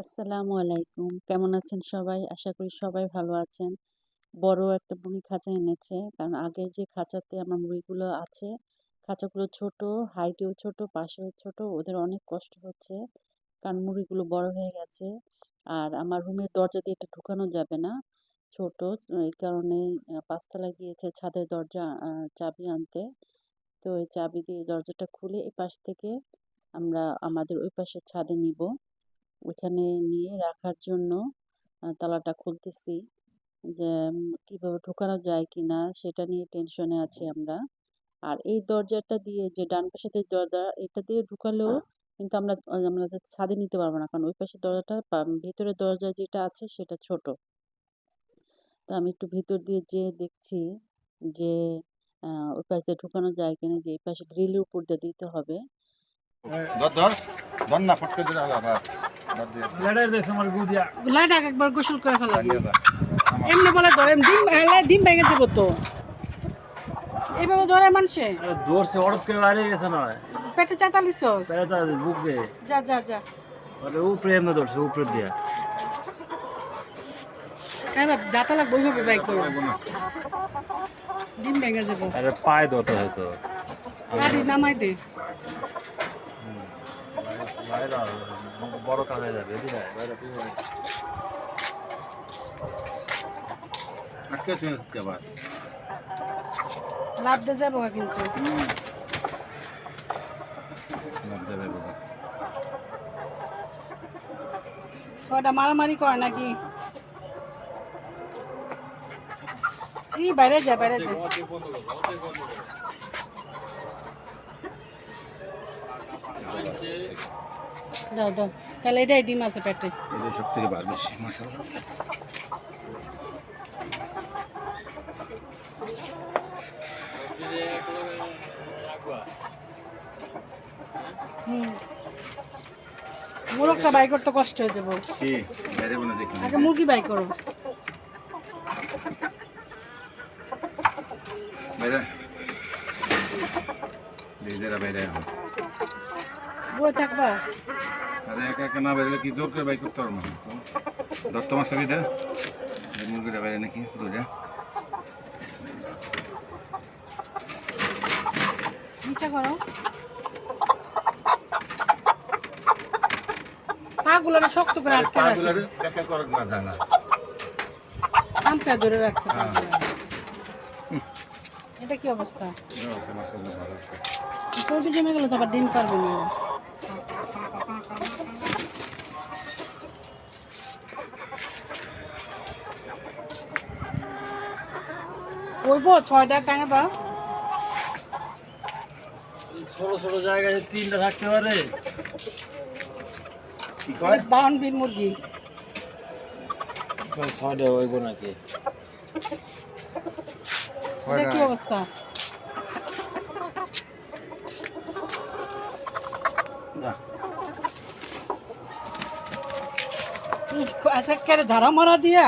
আসসালামু আলাইকুম। কেমন আছেন সবাই? আশা করি সবাই ভালো আছেন। বড় একটা মুরগি খাঁচা এনেছে। কারণ আগে যে খাঁচাতে আমার মুরগিগুলো আছে, খাঁচাগুলো ছোট, হাইটেও ছোট, পাশেও ছোট। ওদের অনেক কষ্ট হচ্ছে। কারণ মুরগিগুলো বড় হয়ে গেছে। আর আমার রুমের দরজা দিয়ে এটা ঢুকানো যাবে না। ছোট, এই কারণে ৫ তলায় গিয়েছে ছাদের দরজা চাবি আনতে। তো এই চাবি দিয়ে দরজাটা খুলে এপাশ থেকে আমরা আমাদের ওই পাশের ছাদে নিব। ওখানে নিয়ে রাখার জন্য তালাটা খুলতেছি যে কিভাবে ঢোকানো যায় কিনা সেটা নিয়ে টেনশনে আছি আমরা। আর এই দরজাটা দিয়ে যে ডান পাশে যে দরজা এটা দিয়ে ঢুকালেও কিন্তু আমাদের ছাদে নিতে পারবো না, কারণ ওই পাশের দরজাটা ভিতরের দরজা যেটা আছে সেটা ছোট। তো আমি একটু ভিতর দিয়ে যেয়ে দেখছি যে ওই পাশ দিয়ে ঢুকানো যায় কিনা, যে এই পাশে গ্রিলের উপর দিয়ে দিতে হবে। ধর ধর ধর না ফটকে দিলে আবার গুলাটা একবার গোসল করে ফেলাবো। এমনি বলে ধরে ডিম ভেঙে যাবো তো, এইভাবে ধরে মানুষে দৌড়ছে হঠাৎ করে বাইরে গেছে না পেটে চাতালিস বুকে যা যা যা উপরে এমনি ধরছে উপরে দিয়া যাতা লাগবো ওইভাবে বাইক করো, ডিম ভেঙে যাবো। আরে পায়ে ধরতে হয়তো গাড়ি নামাই দে। বড় কাজে যাবে আটকে চলে আবার লাভ দিয়ে যাবো কিন্তু ছয়টা মারামারি করে নাকি? বাইরে যা বাইরে যা। দাও দাও, তাহলে এটাই ডিম আছে পেটে। এটা সব থেকে বার বেশি মাশাআল্লাহ। মুরগটা বাই করতে কষ্ট হয়ে যাবো। কি বাইরে বনে দেখি আগে মুরগি বাই করো। বাইরে দেরা বাইরে বই থাকবা। আরে একা একা না বাইরে কি জোর করে বাই করতে পারবো না। দত্ত মাছ ছবি দে মুরগিটা বাইরে নাকি দুইটা নিচে করো। পাগুলো শক্ত করে আটকে রাখো। পাগুলো একা করে না জানা গামছা ধরে রাখছে পাগুলো। এটা কি অবস্থা? মাশাআল্লাহ ভালো আছে। চর্বি জমে গেলে তো আবার ডিম পারবে না। ওইবো 6টা কেন বা ছোট ছোট জায়গায় 3টা থাকতে পারে। কি কয় 52 মুরগি 6টা হইব নাকি? এটা কি অবস্থা? আচ্ছা কেন ঝাড়া মারা দিয়া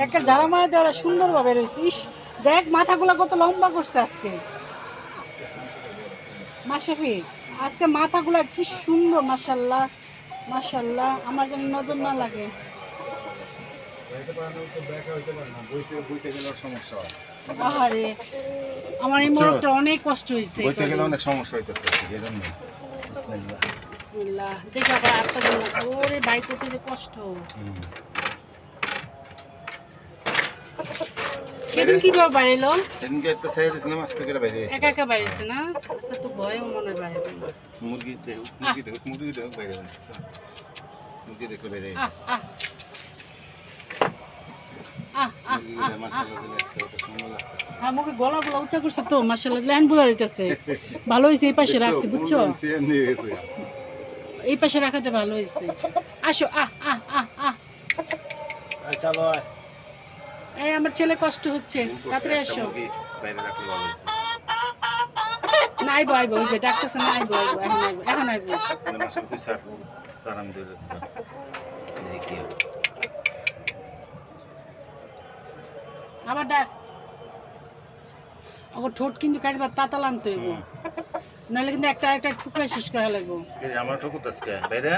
একটা ঝাড়া মারা দিয়ে ওরা সুন্দরভাবে রয়েছে। ইস দেখ মাথাগুলো কত লম্বা করছে আজকে। মাশরাফি আজকে মাথাগুলো কি সুন্দর, মাশাআল্লাহ মাশাআল্লাহ। আমার যেন নজর না লাগে। আহারে আমার এই মোরগটা অনেক কষ্ট হয়েছে। বইতে গেলে অনেক সমস্যা হইতেছে এজন্য বিসমিল্লাহ বিসমিল্লাহ। দেখো আবার আটটা দিন ওরে বাইক করতে যে কষ্ট। সেদিন কিভাবে বাড়িলো? সেদিনকে তো ছেড়ে দিয়েছিলাম আস্তে করে বাইরে একা একা বাড়িছে না? আচ্ছা তো ভয় মনে হয় বাইরে। মুরগি দেখো বাইরে মুরগি দেখো বাইরে আহ আহ আহ আহ মাশাআল্লাহ দিলে আজকে ওটা সুন্দর লাগছে। হ্যাঁ মুখে গলাগুলো উঁচা করছে তো মাশাআল্লাহ, লাইন বোঝা যাইতেছে। ভালো হয়েছে এই পাশে রাখছি বুঝছো, এই পাশে রাখাতে ভালো হয়েছে। আসো আহ আহ আহ আহ চলো এই আমার ছেলে কষ্ট হচ্ছে, তাড়াতাড়ি আসো। বাইরে রাখলে ভালো হয়েছে। না আইবো আইবো, ওই যে ডাকতেছে না, আইবো আইবো এখন আইবো এখন আইবো। মাশাআল্লাহ তুই স্যার আমি দিয়ে দিতে দেখি আবার ডাক। ওর ঠোঁট কিন্তু কাটবার তাতাল আনতে হইব, নাহলে কিন্তু একটা একটা টুকরা শেষ করা লাগবো। আমার ঠকুত আজকে বাইরে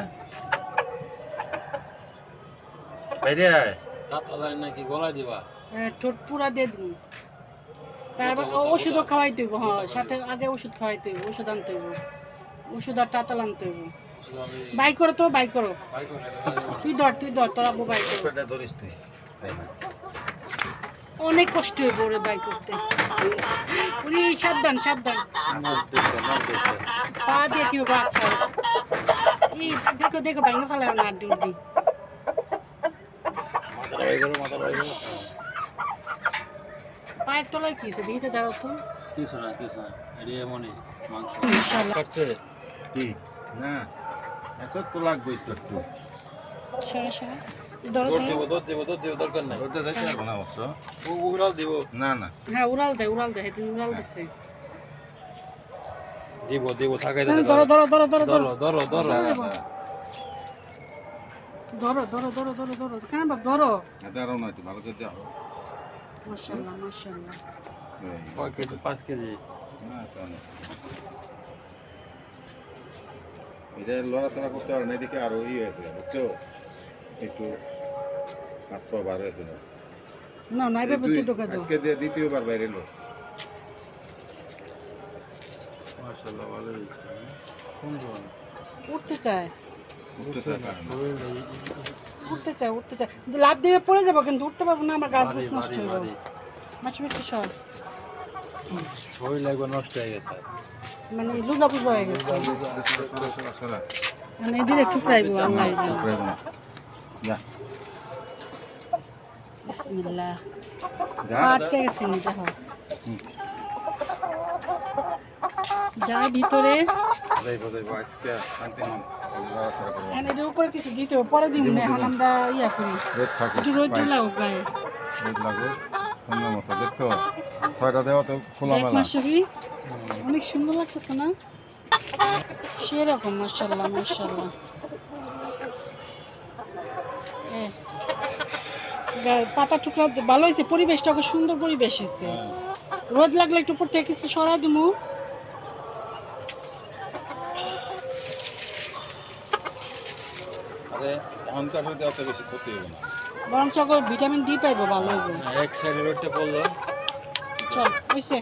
বাইরে আয়। তাতালাই নাকি গলায় দিবা? ঠোঁট পুরা দিয়ে দিন। তারপর ওষুধও খাওয়াইতে হইব, হ্যাঁ সাথে আগে ওষুধ খাওয়াইতে হইব, ওষুধ আনতে হইব, ওষুধ আর তাতাল আনতে হইব। শুধু আমি বাই করো তো, বাই করো। বাই করে তুই ধর তোর আব্বু বাই করো। এটা ধরিস তুই। অনেক কষ্ট হইব ওরে বাই করতে। উনি সাবধান সাবধান, পা দিয়ে কি বাচ্চা। এই দেখো দেখো ভাঙে ফেলায় না ডুবি। মাথা বাই করো, মাথা বাই করো। পায়ের তলায় কি আছে দিতে দাঁড়াও তো। কিছু না, কিছু না। এটি এমনই মাংস। ইনশাআল্লাহ। কাটছে? কি? না। এসব তো লাগবে একটু। সরে সরে ধরো দৌড় তো। দিব, দৌড় দিব, দৌড় দিব, দরকার নাই। ওটা দেখতে পারবো না অবশ্য। উগরাল দিব। না না। হ্যাঁ উড়াল দেয় সেদিন উড়াল দিচ্ছে। দিব, দিব, থাকাই দে। ধরো ধরো ধরো ধরো ধরো ধরো, ধরো, ধরো। দাঁড়া, দাঁড়া। ধরো ধরো ধরো ধরো ধরো কেন বাপ ধরো। দাঁড়াও না একটু ভালো করে দাও। মাশাআল্লাহ মাশাআল্লাহ। এই, কয় কেজি? 5 কেজি। না, তা না। এটা লড়াচড়া করতে পারে না, এদিকে আরো হয়েছে বুঝছো, একটু হাত পা বার হয়েছে। না নাই বাবা তুই ঢোকা দাও। আজকে দিয়ে দ্বিতীয়বার বাইরে এলো। মাশাআল্লাহ, ভালো হয়েছে। সুন্দর। উঠতে চায় উঠতেছে না। শরীর নেই। উঠতে চায় কিন্তু লাভ দিয়ে পড়ে যাবো, কিন্তু উঠতে পারবো না, আমার গাছ বাড়ি, বুছ নষ্ট বাড়ি, হয়ে বাড়ি। যাবে। মাছ মিষ্টি সর শরীর একবার নষ্ট হয়ে গেছে। মানে লুজা পুজা হয়ে গেছে, সরা, সরা, সরা। মানে এদিকে ঠুকরাইবো আল্লাহ জানে। ঠুকরাইবো না। যা, বিসমিল্লাহ। যা। আটকে গেছে নি দেখো। যা ভিতরে যাইবো, যাইবো, আজকে শান্তি মন লড়াচড়া করবো। এনে এর উপরে কিছু দিতে হবে, পরে দিব না, এখন আমরা ইয়া করি রোদ থাকে, একটু রোদ দিলাও গায়ে। রোদ লাগবে সুন্দর মতো। দেখছো 6টা দেওয়া তো খোলা দেখ মেলা। মাশাআল্লাহ অনেক সুন্দর লাগতেছে না, সেরকম মাশাআল্লাহ মাশাআল্লাহ। পাতা টুকরা ভালো হয়েছে, পরিবেশটা খুব সুন্দর পরিবেশ হয়েছে। রোদ লাগলে একটু উপর থেকে কিছু সরাই দিমু। আরে এখনকার রোদে অত বেশি ক্ষতি হবে না। বরঞ্চ ভিটামিন ডি পাইবো, ভালো হইব। এক সাইডে রোডটা পড়লো। চল হইছে।